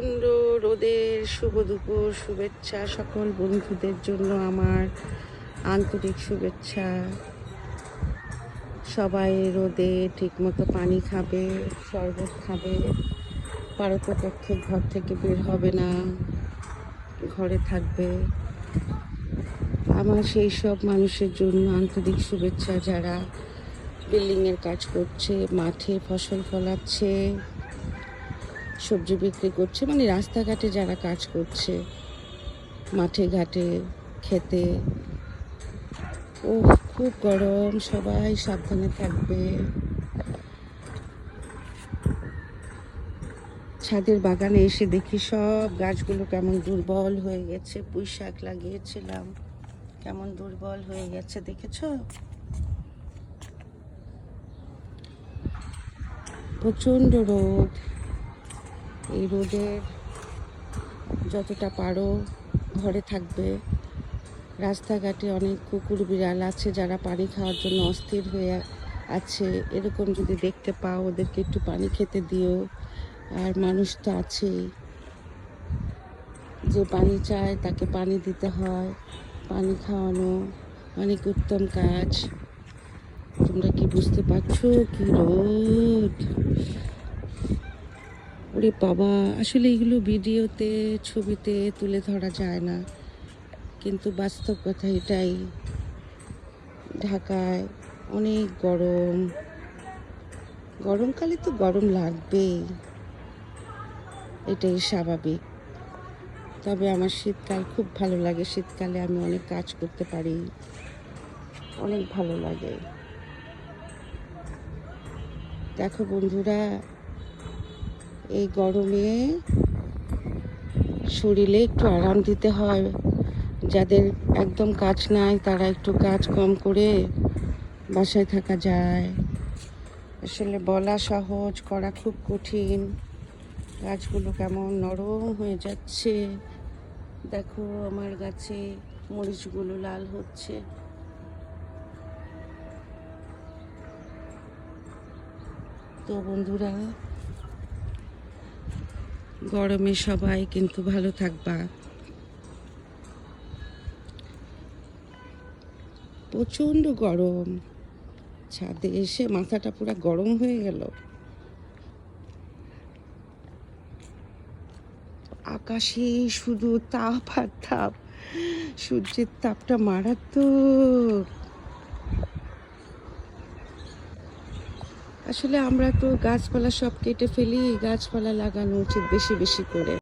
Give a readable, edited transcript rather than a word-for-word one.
প্রচণ্ড রোদের শুভ দুপুর শুভেচ্ছা সকল বন্ধুদের জন্য আমার আন্তরিক শুভেচ্ছা। সবাই রোদে ঠিকমতো পানি খাবে, শরবত খাবে, পারতপক্ষে ঘর থেকে বের হবে না, ঘরে থাকবে। আমার সেই সব মানুষের জন্য আন্তরিক শুভেচ্ছা যারা বিল্ডিংয়ের কাজ করছে, মাঠে ফসল ফলাচ্ছে, সবজি বিক্রি করছে, মানে রাস্তাঘাটে যারা কাজ করছে, মাঠে ঘাটে খেতে। ও খুব গরম, সবাই সাবধানে থাকবে। ছাদের বাগানে এসে দেখি সব গাছগুলো কেমন দুর্বল হয়ে গেছে। পুঁই শাক লাগিয়েছিলাম, কেমন দুর্বল হয়ে গেছে দেখেছো? প্রচণ্ড রোদ। এই রোদের যতটা পারো ঘরে থাকবে। রাস্তাঘাটে অনেক কুকুর বিড়াল আছে যারা পানি খাওয়ার জন্য অস্থির হয়ে আছে। এরকম যদি দেখতে পাও ওদেরকে একটু পানি খেতে দিও। আর মানুষ তো আছেই, যে পানি চায় তাকে পানি দিতে হয়। পানি খাওয়ানো অনেক উত্তম কাজ। তোমরা কি বুঝতে পারছো? কি রোদ! ওরে বাবা, আসলে এগুলো ভিডিওতে ছবিতে তুলে ধরা যায় না, কিন্তু বাস্তব কথা এটাই। ঢাকায় অনেক গরম, গরমকালে তো গরম লাগবেই, এটাই স্বাভাবিক। তবে আমার শীতকাল খুব ভালো লাগে। শীতকালে আমি অনেক কাজ করতে পারি, অনেক ভালো লাগে। দেখো বন্ধুরা, এই গরমে শরীরে একটু আরাম দিতে হয়। যাদের একদম কাজ নাই তারা একটু কাজ কম করে বাসায় থাকা যায়। আসলে বলা সহজ, করা খুব কঠিন। গাছগুলো কেমন নরম হয়ে যাচ্ছে। দেখো আমার গাছে মরিচগুলো লাল হচ্ছে। তো বন্ধুরা, গরমে সবাই কিন্তু ভালো থাকবা। প্রচণ্ড গরম, ছাদে এসে মাথাটা পুরো গরম হয়ে গেল। আকাশে শুধু তাপ আর তাপ, সূর্যের তাপটা মারাত্মক। আসলে আমরা তো গাছপালা সব কেটে ফেলি, গাছপালা লাগানো উচিত বেশি বেশি করে।